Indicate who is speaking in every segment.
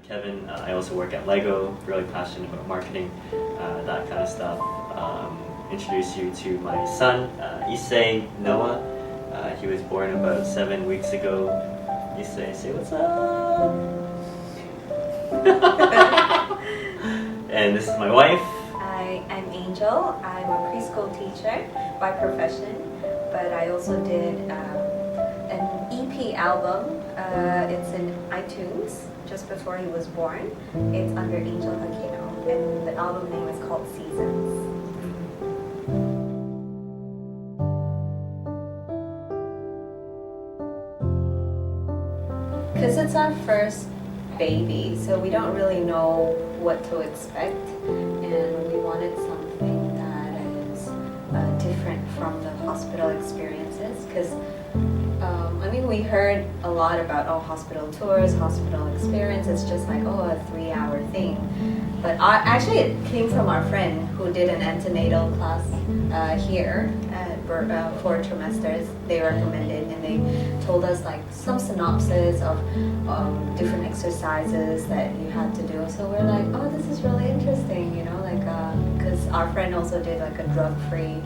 Speaker 1: Kevin. I also work at Lego, really passionate about marketing, that kind of stuff. Introduce you to my son, Issei Noah. He was born about 7 weeks ago. Issei, say what's up? And this is my wife.
Speaker 2: I'm Angel. I'm a preschool teacher by profession, but I also did an EP album. It's in iTunes just before he was born. It's under Angel Aquino, and the album name is called Seasons. Because it's our first baby, so we don't really know what to expect, and we wanted something that is different from the hospital experiences. Because we heard a lot about hospital tours, hospital experience. It's just like a 3-hour thing, but actually it came from our friend who did an antenatal class here at Four Trimesters. They recommended, and they told us like some synopsis of different exercises that you had to do. So we're like, oh, this is really interesting, because our friend also did like a drug-free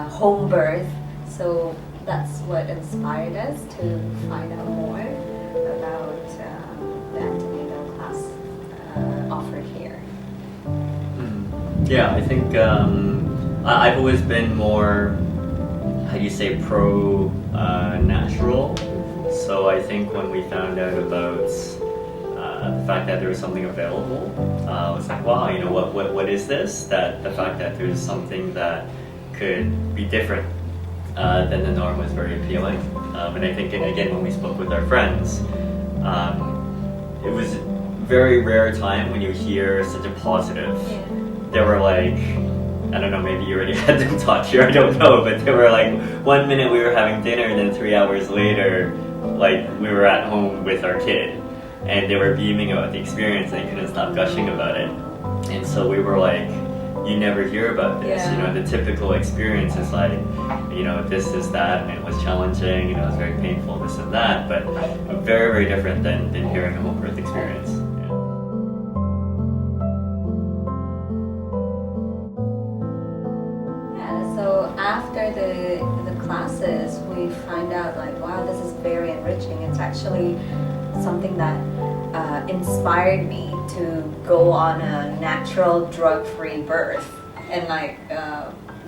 Speaker 2: home birth. So that's what inspired us to find out more about the antenatal class offered here.
Speaker 1: Yeah, I think I've always been more, pro-natural. So I think when we found out about the fact that there was something available, I was like, wow, what is this? That the fact that there's something that could be different than the norm was very appealing. And I think, again, when we spoke with our friends, it was a very rare time when you hear such a positive.
Speaker 2: Yeah.
Speaker 1: They were like, I don't know, maybe you already had them talk here, I don't know, but they were like, 1 minute we were having dinner and then 3 hours later, like, we were at home with our kid. And they were beaming about the experience and they couldn't stop gushing about it. And so we were like, you never hear about this.
Speaker 2: Yeah.
Speaker 1: The typical experience is like, this is that, and it was challenging, it was very painful, this and that, but very, very different than hearing a home birth experience.
Speaker 2: Yeah, so after the classes, we find out like, wow, this is very enriching. It's actually something that inspired me to go on a natural drug-free birth and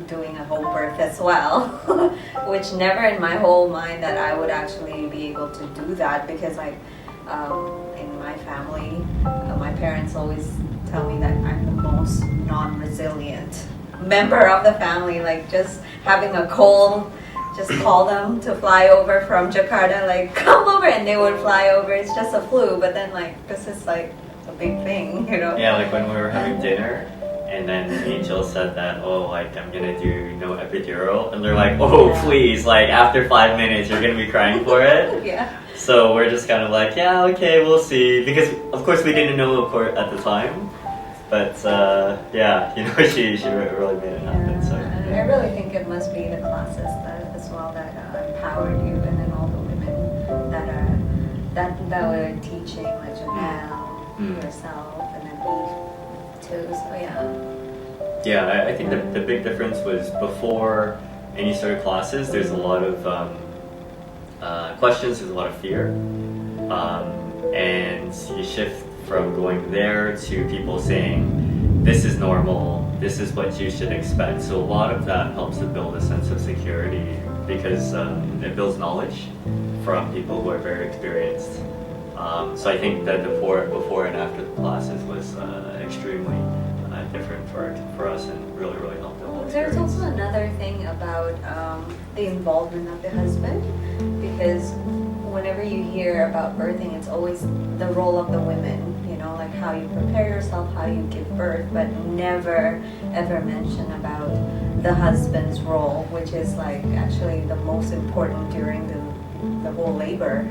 Speaker 2: doing a home birth as well, which never in my whole mind that I would actually be able to do that, because in my family, my parents always tell me that I'm the most non-resilient member of the family. Like, just having a cold, just call them to fly over from Jakarta, like, come over, and they would fly over. It's just a flu, but then this is like a big thing,
Speaker 1: Yeah, like when we were having dinner, and then Angel said that, I'm gonna do no epidural, and they're like,
Speaker 2: Yeah.
Speaker 1: Please, after 5 minutes you're gonna be crying for it.
Speaker 2: Yeah.
Speaker 1: So we're just kind of like, yeah, okay, we'll see, because of course we didn't know at the time, but she really made it happen. So
Speaker 2: And I really think it must be the classes as well that empowered you, and then all the women that were teaching, like Janelle, yourself, and then Eve too. So
Speaker 1: yeah, I think the big difference was before any sort of classes, there's a lot of questions, there's a lot of fear, and you shift from going there to people saying, this is normal, this is what you should expect. So a lot of that helps to build a sense of security, because it builds knowledge from people who are very experienced. So I think that the before and after the classes was extremely different for us, and really, really helped the whole experience.
Speaker 2: There's also another thing about the involvement of the husband, because whenever you hear about birthing, it's always the role of the women, like how you prepare yourself, how you give birth, but never ever mention about the husband's role, which is actually the most important during the whole labor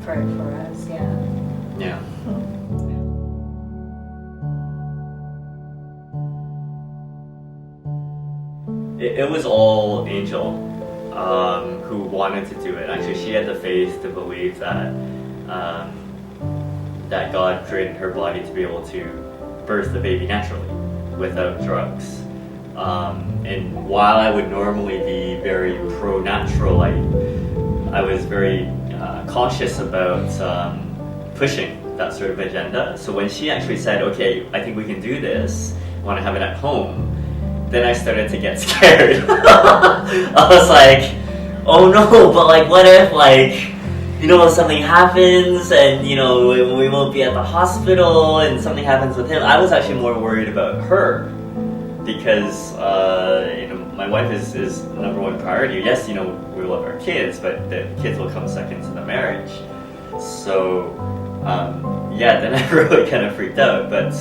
Speaker 2: for us.
Speaker 1: Yeah. It was all Angel who wanted to do it. Actually, she had the faith to believe that that God created her body to be able to birth the baby naturally without drugs. And while I would normally be very pro-natural, I was very cautious about pushing that sort of agenda. So when she actually said, okay, I think we can do this, I want to have it at home, then I started to get scared. I was like, oh no, but like what if like, you know, something happens and, you know, we won't be at the hospital and something happens with him. I was actually more worried about her because, you know, my wife is number one priority. Yes, you know, we love our kids, but the kids will come second to the marriage. So, yeah, then I really kind of freaked out. But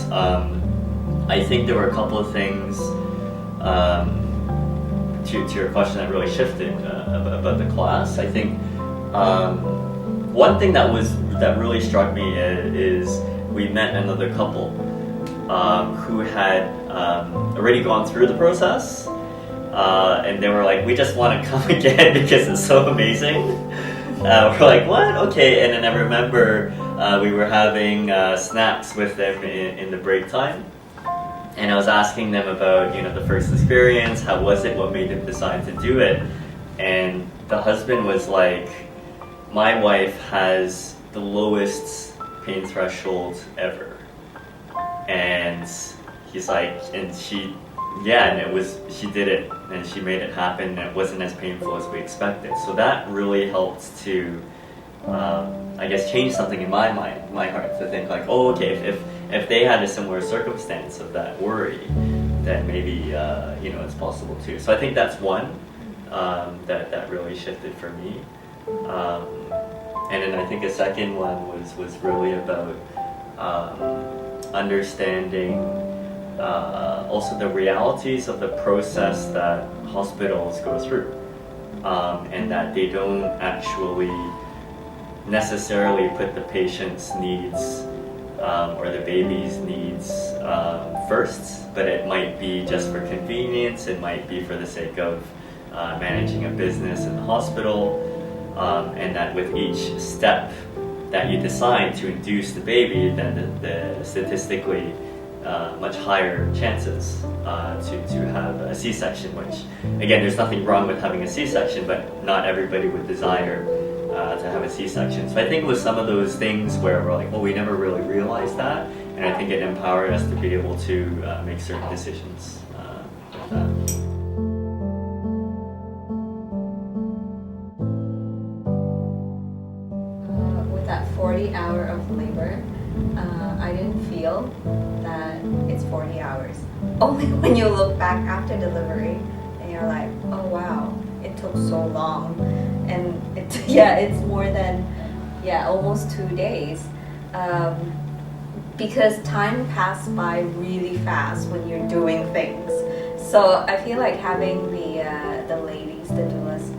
Speaker 1: I think there were a couple of things to your question that really shifted about the class. I think one thing that really struck me is we met another couple who had already gone through the process, and they were like, we just want to come again because it's so amazing. We're like, what? Okay. And then I remember we were having snacks with them in the break time, and I was asking them about, you know, the first experience, how was it, what made them decide to do it, and the husband was like, my wife has the lowest pain threshold ever. And he's like, and she did it, and she made it happen, and it wasn't as painful as we expected. So that really helped to, I guess, change something in my mind, my heart, to think like, oh, okay, if they had a similar circumstance of that worry, then maybe, you know, it's possible too. So I think that's one that really shifted for me. And then I think a second one was really about understanding also the realities of the process that hospitals go through, and that they don't actually necessarily put the patient's needs or the baby's needs first, but it might be just for convenience, it might be for the sake of managing a business in the hospital, and that with each step that you decide to induce the baby, then the statistically much higher chances to have a C-section, which, again, there's nothing wrong with having a C-section, but not everybody would desire to have a C-section. So I think it was some of those things where we're like, well, we never really realized that, and I think it empowered us to be able to make certain decisions with that.
Speaker 2: With that 40 hour of labor, I didn't feel that it's 40 hours. Only when you look back after delivery and you're like, oh wow, it took so long. And it's more than, almost 2 days. Because time passed by really fast when you're doing things. So I feel like having the ladies, the doulas,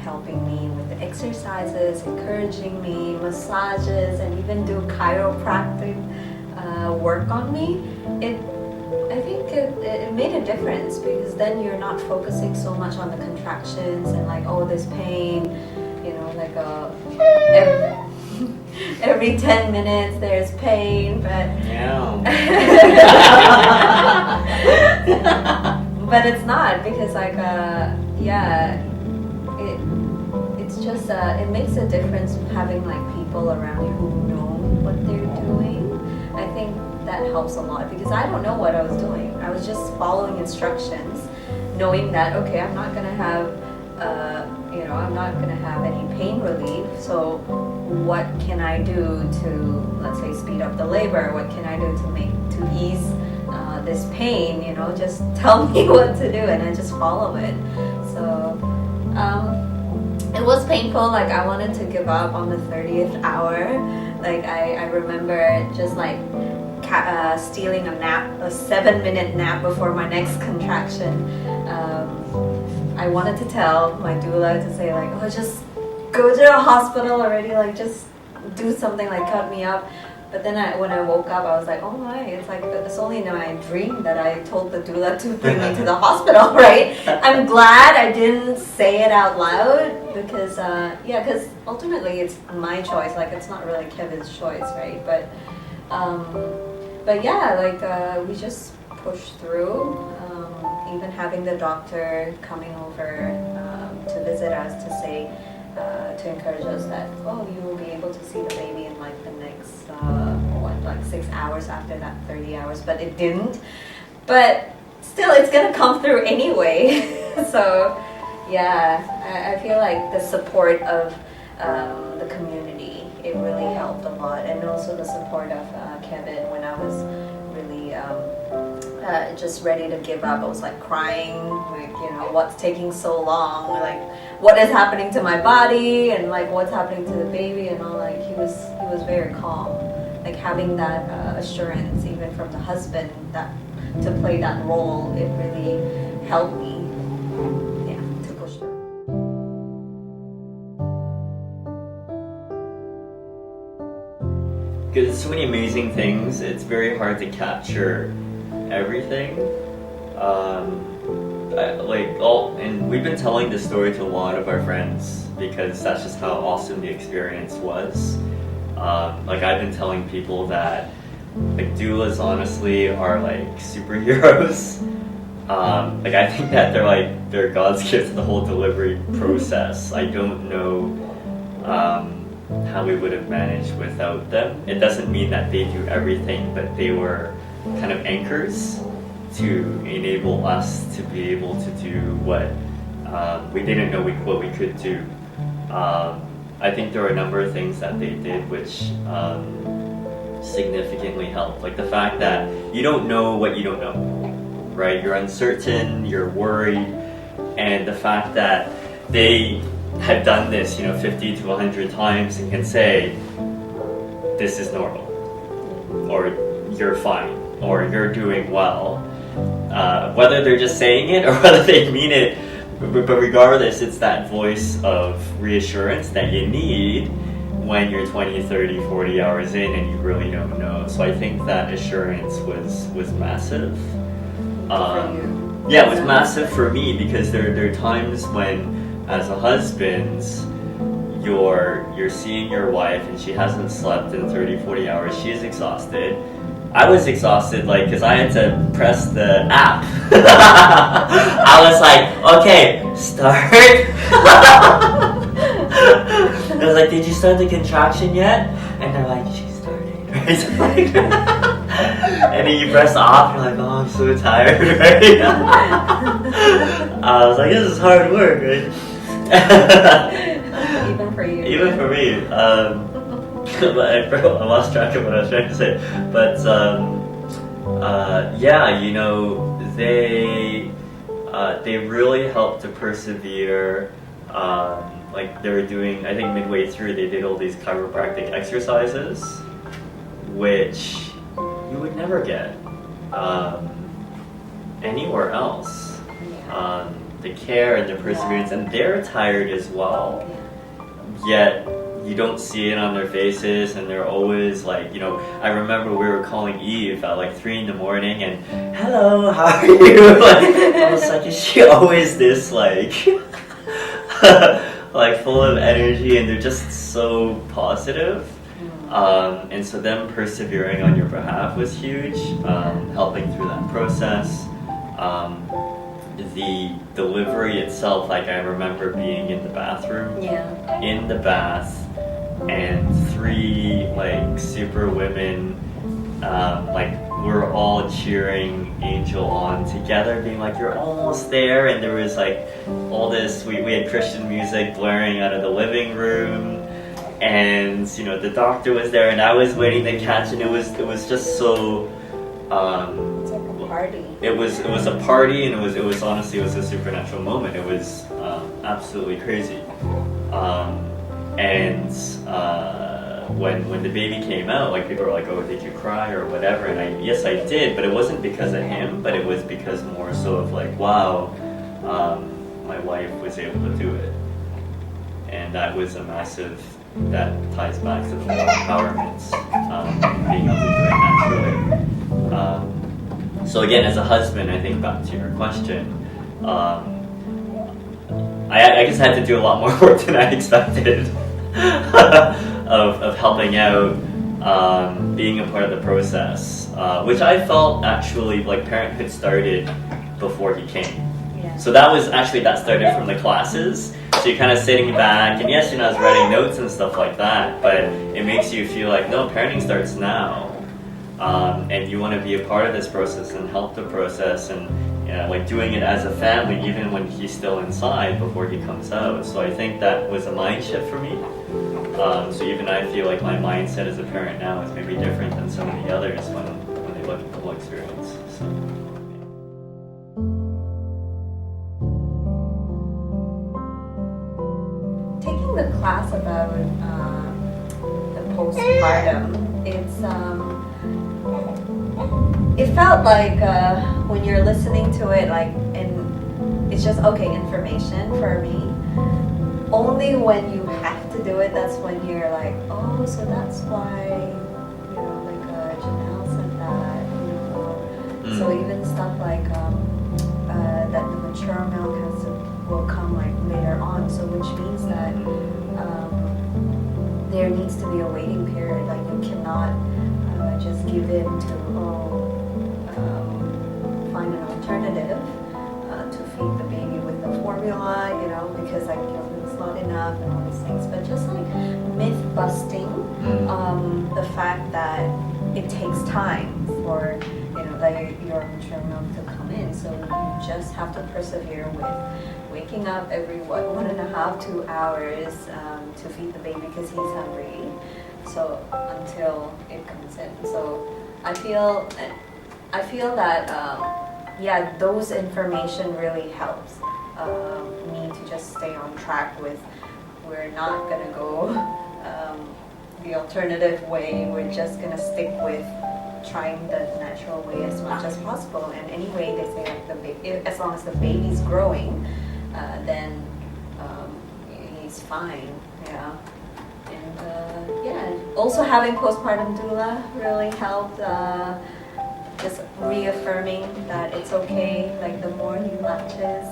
Speaker 2: helping me with the exercises, encouraging me, massages, and even do chiropractic work on me, I think it made a difference, because then you're not focusing so much on the contractions and like, oh, this pain, you know, like every 10 minutes there's pain, but but it's not, because like it's just it makes a difference having like people around you who know what they're doing. I think that helps a lot, because I don't know what I was doing. I was just following instructions, knowing that, okay, I'm not gonna have I'm not gonna have any pain relief, so what can I do to, let's say, speed up the labor? What can I do to ease this pain? You know, just tell me what to do, and I just follow it. So it was painful. Like, I wanted to give up on the 30th hour. Like, I remember just like stealing a nap, a 7-minute nap before my next contraction. I wanted to tell my doula to say like, oh, just go to the hospital already, like just do something, like cut me up. But then when I woke up, I was like, oh my, it's only in my dream that I told the doula to bring me to the hospital, right? I'm glad I didn't say it out loud because, because ultimately it's my choice. Like, it's not really Kevin's choice, right? But yeah, like we just pushed through. Even having the doctor coming over to visit us to say, to encourage us that, oh, you will be able to see the baby in like the next, 6 hours after that 30 hours, but it didn't. But still, it's gonna come through anyway. So yeah, I feel like the support of the community, it really helped a lot, and also the support of Kevin when I was really just ready to give up. I was like crying, like, what's taking so long, like what is happening to my body, and like what's happening to the baby, and all. Like he was very calm, like having that assurance even from the husband that to play that role, it really helped me to push through.
Speaker 1: Because there's so many amazing things, it's very hard to capture everything. And we've been telling this story to a lot of our friends because that's just how awesome the experience was. Like I've been telling people that like doulas honestly are like superheroes. Like I think that they're God's gift to the whole delivery process. I don't know how we would have managed without them. It doesn't mean that they do everything, but they were kind of anchors to enable us to be able to do what we didn't know what we could do. I think there are a number of things that they did which significantly helped. Like the fact that you don't know what you don't know, right? You're uncertain, you're worried, and the fact that they had done this, 50 to 100 times and can say, this is normal, or you're fine, or you're doing well. Whether they're just saying it or whether they mean it, but regardless, it's that voice of reassurance that you need when you're 20, 30, 40 hours in and you really don't know. So I think that assurance was massive. Yeah, it was massive for me because there are times when, as a husband, you're seeing your wife and she hasn't slept in 30, 40 hours. She's exhausted. I was exhausted, like, because I had to press the app. I was like, okay, start. I was like, did you start the contraction yet? And they're like, she started, right? And then you press off, you're like, oh, I'm so tired, right? I was like, this is hard work, right?
Speaker 2: Even for you.
Speaker 1: Even for me. But I lost track of what I was trying to say. But they really helped to persevere. Like they were doing, I think midway through, they did all these chiropractic exercises, which you would never get anywhere else. The care and the perseverance, and they're tired as well. Yet you don't see it on their faces, and they're always like, I remember we were calling Eve at like 3 a.m. and hello, how are you? Like, I was like, is she always this like like full of energy, and they're just so positive. And so them persevering on your behalf was huge, helping through that process. The delivery itself, like I remember being in the bathroom, in the bath, and 3 like super women, like we're all cheering Angel on together, being like, you're almost there. And there was like all this, we had Christian music blaring out of the living room, and the doctor was there, and I was waiting to catch, and it was just so
Speaker 2: It's like a party. It
Speaker 1: was a party, and it was honestly, it was a supernatural moment. It was absolutely crazy. When the baby came out, like people were like, oh, did you cry or whatever? And yes, I did, but it wasn't because of him, but it was because more so of like, wow, my wife was able to do it. and that was a massive, that ties back to the whole empowerment, being able to do it naturally. So again, as a husband, I think back to your question, I guess I had to do a lot more work than I expected of helping out, being a part of the process, which I felt actually like parenthood started before he came.
Speaker 2: Yeah.
Speaker 1: So that started from the classes. So you're kind of sitting back, and yes, I was writing notes and stuff like that, but it makes you feel like, no, parenting starts now. And you want to be a part of this process and help the process, and like doing it as a family, even when he's still inside before he comes out. So I think that was a mind shift for me. So even I feel like my mindset as a parent now is maybe different than some of the others when they look at the whole experience. So.
Speaker 2: Taking the class about the postpartum, it felt like when you're listening to it, like, and it's just information for me. Only when you have to do it, that's when you're like, oh, so that's why, like Janelle said that, So even stuff like that the mature milk will come like later on, so which means that there needs to be a waiting period. Like you cannot just give in to find an alternative to feed the baby with the formula, because like it's not enough and all these things. But just like myth busting, the fact that it takes time for like your mature milk to come in, so you just have to persevere with waking up every 1.5 to 2 hours to feed the baby because he's hungry. So until it comes in. So I feel that those information really helps me to just stay on track with. We're not gonna go the alternative way. We're just gonna stick with trying the natural way as much as possible. And anyway, they say like as long as the baby's growing, then he's fine. Yeah. And also having postpartum doula really helped, just reaffirming that it's okay. Like the more he latches,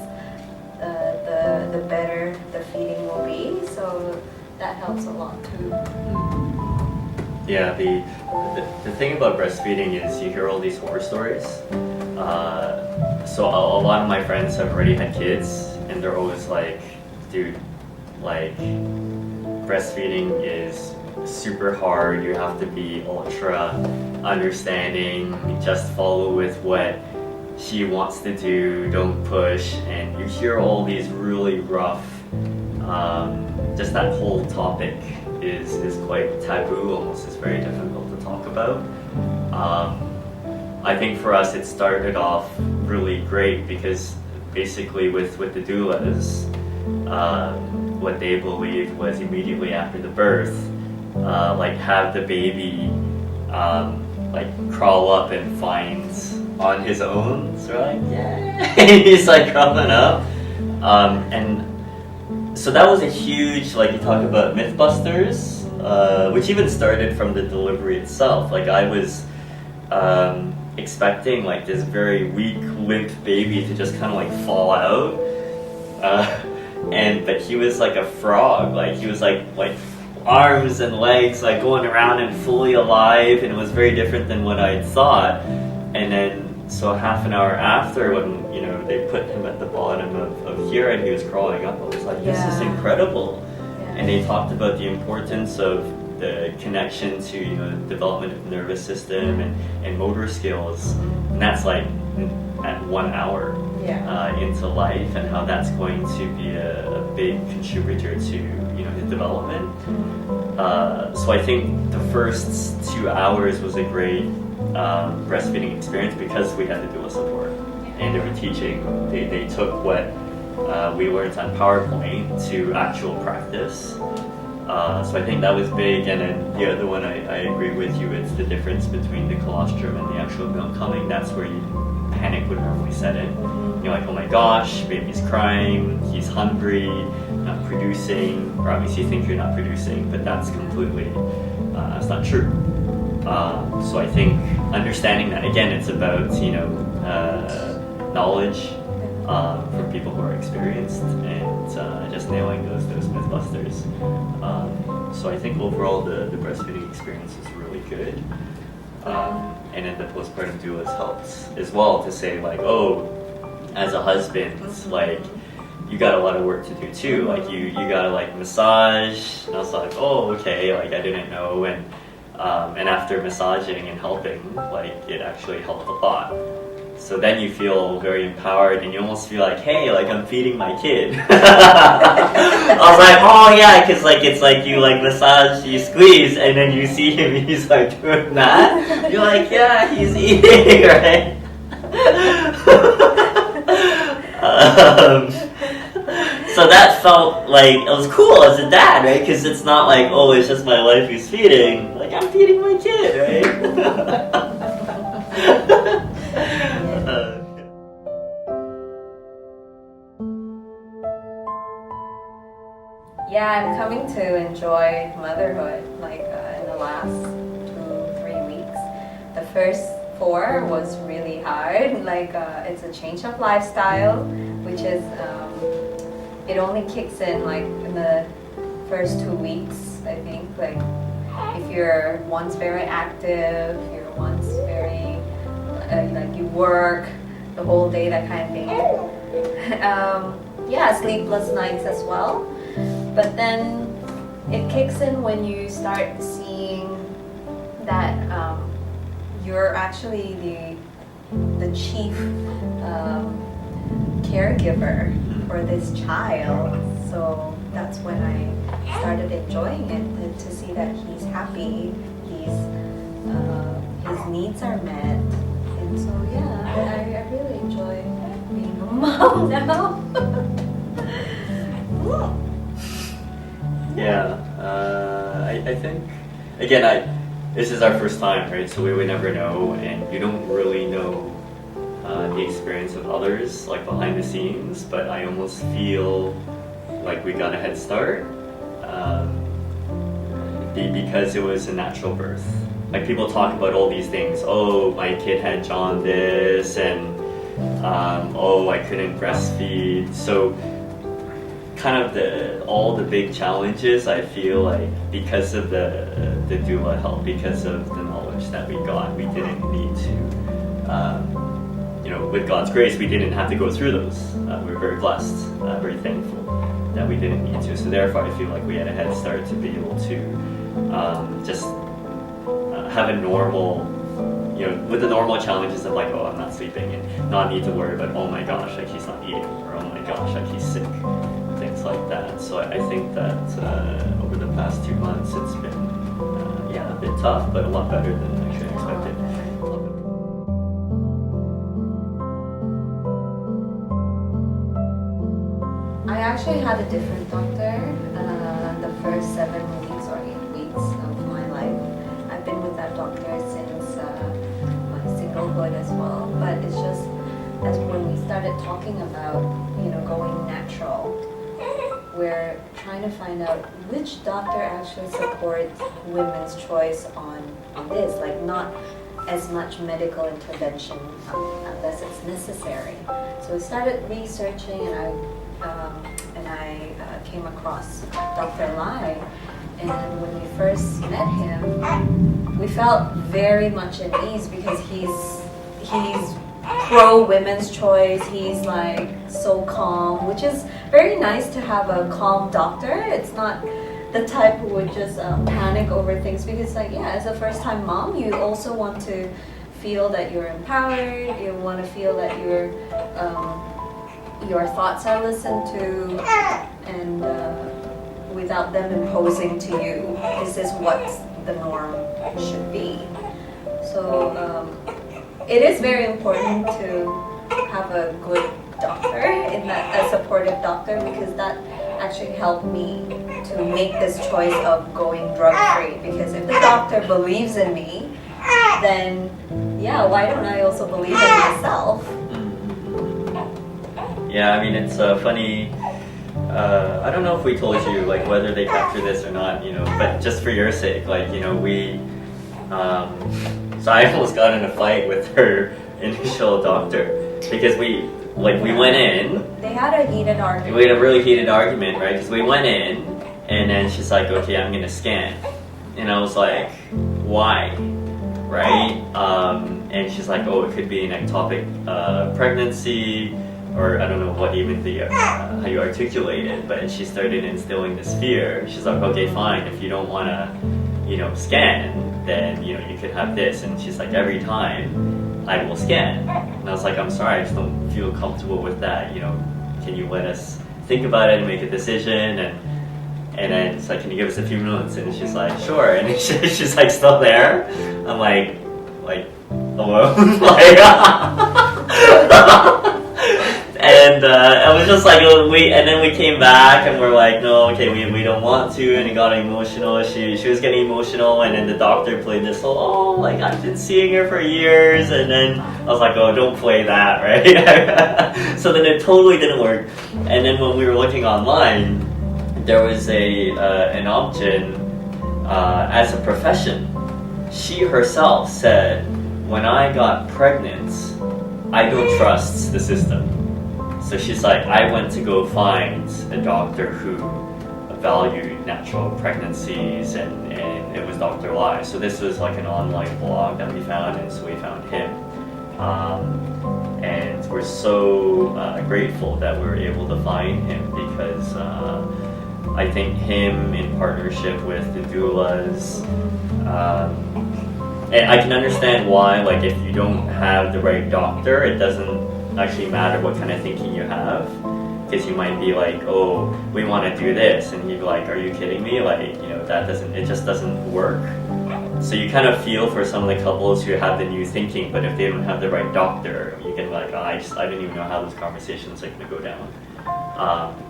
Speaker 2: the better the feeding will be. So that helps a lot too.
Speaker 1: Yeah, the thing about breastfeeding is you hear all these horror stories. So a lot of my friends have already had kids, and they're always like, dude, like breastfeeding is super hard. You have to be ultra understanding. Just follow with what she wants to do. Don't push. And you hear all these really rough. Just that whole topic is quite taboo. Almost is very difficult to talk about. I think for us it started off really great because basically with the doulas, what they believed was immediately after the birth, like have the baby like crawl up and find on his own. So we're like, yeah, he's like crawling up, and so that was a huge, like you talk about Mythbusters, which even started from the delivery itself. Like I was expecting like this very weak, limp baby to just kind of like fall out, but he was like a frog. Like he was like arms and legs like going around and fully alive, and it was very different than what I thought. And then so half an hour after, when they put him at the bottom of here and he was crawling up, I was like, this is incredible. And they talked about the importance of the connection to development of the nervous system and motor skills, and that's like at 1 hour into life, and how that's going to be a big contributor to his development. So I think the first 2 hours was a great breastfeeding experience because we had the doula support, and they were teaching. They took what we learned on PowerPoint to actual practice. So I think that was big. And then the other one, I agree with you, it's the difference between the colostrum and the actual milk coming. That's where panic would normally set in. You're like, oh my gosh, baby's crying, he's hungry, not producing, or at least you think you're not producing, but that's completely, that's not true. So I think understanding that, again, it's about, knowledge from people who are experienced, and just nailing those mythbusters. So I think overall the breastfeeding experience is really good. And then the postpartum doulas helps as well to say like, oh, as a husband, like, you got a lot of work to do too. Like you gotta like massage. And I was like, oh, okay, like I didn't know. And after massaging and helping, like it actually helped a lot. So then you feel very empowered, and you almost feel like, hey, like I'm feeding my kid. I was like, oh yeah, because like it's like you like massage, you squeeze, and then you see him, he's like doing that. You're like, yeah, he's eating, right? So that felt like it was cool as a dad, right? Because it's not like, oh, it's just my wife who's feeding. Like I'm feeding my kid, right?
Speaker 2: Yeah, I'm coming to enjoy motherhood like in the last 2-3 weeks. The first 4 was really hard. Like it's a change of lifestyle, which is it only kicks in like in the first 2 weeks. I think like if you're once very active, you're once very like you work the whole day, that kind of thing. Yeah, sleepless nights as well. But then it kicks in when you start seeing that you're actually the chief caregiver for this child. So that's when I started enjoying it, to see that he's happy, his needs are met. And so yeah, I really enjoy being a mom now.
Speaker 1: Yeah, I think, again, this is our first time, right? So we would never know, and you don't really know the experience of others, like behind the scenes, but I almost feel like we got a head start because it was a natural birth. Like people talk about all these things, oh, my kid had jaundice, and oh, I couldn't breastfeed. So kind of all the big challenges, I feel like because of the doula help, because of the knowledge that we got, we didn't need to, with God's grace, we didn't have to go through those. We were very blessed, very thankful that we didn't need to. So therefore, I feel like we had a head start to be able to just have a normal, with the normal challenges of like, oh, I'm not sleeping, and not need to worry about, oh my gosh, like he's not eating, or oh my gosh, like he's sick. Things like that. So I think that over the past 2 months it's been a bit tough, but a lot better than I actually expected.
Speaker 2: I actually had a different doctor the first 7 weeks or 8 weeks of my life. I've been with that doctor since my singlehood as well, but it's just as when we started talking about going natural, we're trying to find out which doctor actually supports women's choice on this, like not as much medical intervention unless it's necessary. So we started researching, and I came across Dr. Lai, and when we first met him, we felt very much at ease because he's pro women's choice. He's like so calm, which is very nice to have a calm doctor. It's not the type who would just panic over things, because like as a first time mom, you also want to feel that you're empowered. You want to feel that your thoughts are listened to, and without them imposing to you, this is what the norm should be. So it is very important to have a good doctor, a supportive doctor, because that actually helped me to make this choice of going drug-free. Because if the doctor believes in me, then why don't I also believe in myself?
Speaker 1: Yeah, I mean, it's funny. I don't know if we told you like whether they capture this or not, you know, but just for your sake, like, you know, so I almost got in a fight with her initial doctor because we went in.
Speaker 2: They had a heated argument.
Speaker 1: We had a really heated argument, right? Because we went in, and then she's like, "Okay, I'm gonna scan," and I was like, "Why?" Right? And she's like, "Oh, it could be an ectopic pregnancy." Or I don't know what even how you articulate it, but she started instilling this fear. She's like, okay, fine, if you don't want to, you know, scan, then, you know, you could have this. And she's like, every time I will scan. And I was like, I'm sorry, I just don't feel comfortable with that. You know, can you let us think about it and make a decision? And then it's like, can you give us a few minutes? And she's like, sure. And she's like, still there? I'm like, hello? And it was just like and then we came back and we're like, no, okay, we don't want to, and it got emotional. She was getting emotional, and then the doctor played this whole, like, I've been seeing her for years, and then I was like, oh, don't play that, right? So then it totally didn't work. And then when we were looking online, there was an option as a profession. She herself said, when I got pregnant, I don't trust the system. So she's like, I went to go find a doctor who valued natural pregnancies, and it was Dr. Lai. So this was like an online blog that we found, and so we found him. And we're so grateful that we were able to find him, because I think him in partnership with the doulas, and I can understand why, like, if you don't have the right doctor, it doesn't actually matter what kind of thinking you have, because you might be like, oh, we want to do this, and you'd be like, are you kidding me? Like, you know, it just doesn't work. So you kind of feel for some of the couples who have the new thinking, but if they don't have the right doctor, you can be like, oh, I didn't even know how those conversations are going to go down.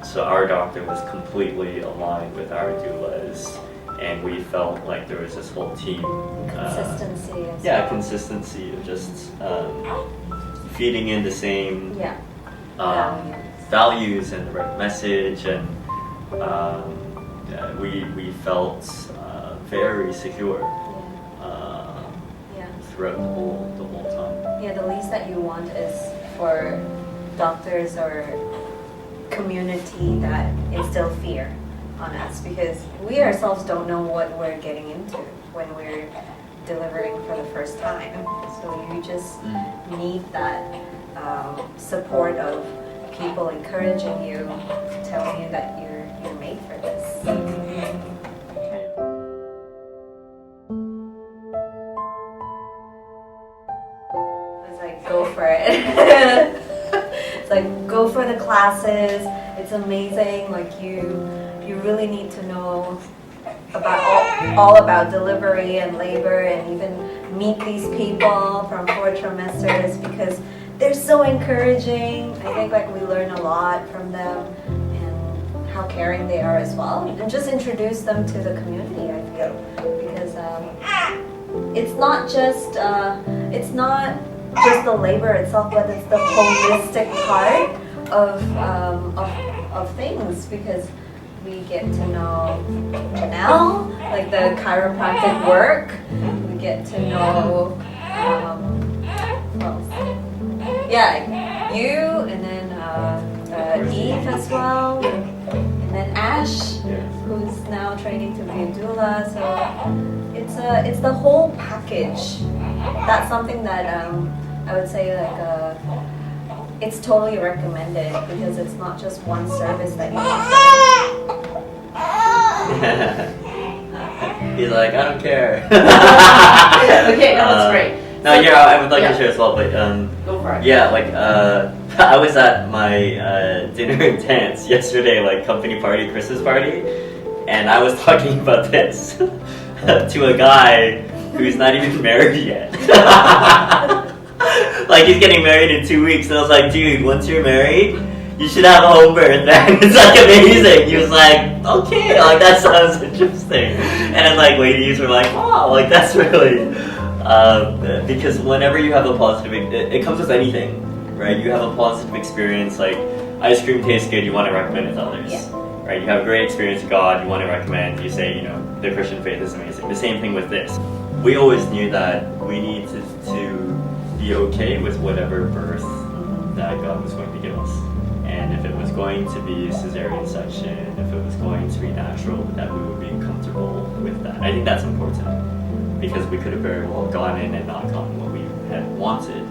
Speaker 1: So our doctor was completely aligned with our doulas, and we felt like there was this whole team
Speaker 2: consistency.
Speaker 1: Consistency of just feeding in the same values and the right message, and we felt very secure throughout the whole time.
Speaker 2: Yeah, the least that you want is for doctors or community that instill fear on us, because we ourselves don't know what we're getting into when we're delivering for the first time. So you just need that support of people encouraging you, telling you that you're made for this. It's like, go for it. It's like, go for the classes. It's amazing. Like, you really need to know about all about delivery and labor, and even meet these people from Four Trimesters, because they're so encouraging. I think like we learn a lot from them, and how caring they are as well, and just introduce them to the community, I feel, because it's not just the labor itself, but it's the holistic part of things, because we get to know Janelle, like the chiropractic work. We get to know, you, and then Eve as well, and then Ash, who's now training to be a doula. So it's the whole package. That's something that I would say it's totally recommended, because it's not just one service that you offer.
Speaker 1: He's like, I don't care.
Speaker 3: Okay, no, that's great.
Speaker 1: No, I would like to share as well, but
Speaker 3: go for it.
Speaker 1: Yeah, like I was at my dinner and dance yesterday, like company party, Christmas party, and I was talking about this to a guy who's not even married yet. Like, he's getting married in 2 weeks, and I was like, dude, once you're married, you should have a home birth, man. It's like amazing. He was like, okay, like that sounds interesting. And then like ladies were like, wow, like that's really, because whenever you have a positive, it comes with anything, right? You have a positive experience, like ice cream tastes good, you want to recommend it to others.
Speaker 2: Yeah.
Speaker 1: Right? You have a great experience with God, you want to recommend, you say, you know, the Christian faith is amazing. The same thing with this. We always knew that we needed to be okay with whatever birth that God was going to give us. And if it was going to be a cesarean section, if it was going to be natural, that we would be comfortable with that. I think that's important because we could have very well gone in and not gotten what we had wanted.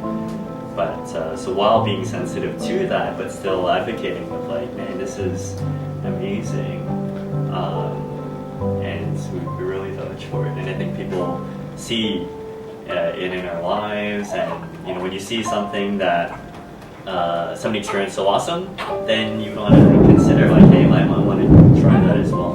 Speaker 1: But so while being sensitive to that, but still advocating with like, man, this is amazing, and we really vouch for it. And I think people see it in our lives, and you know, when you see something that somebody experienced so awesome, then you want to consider like, hey, I might want to try that as well.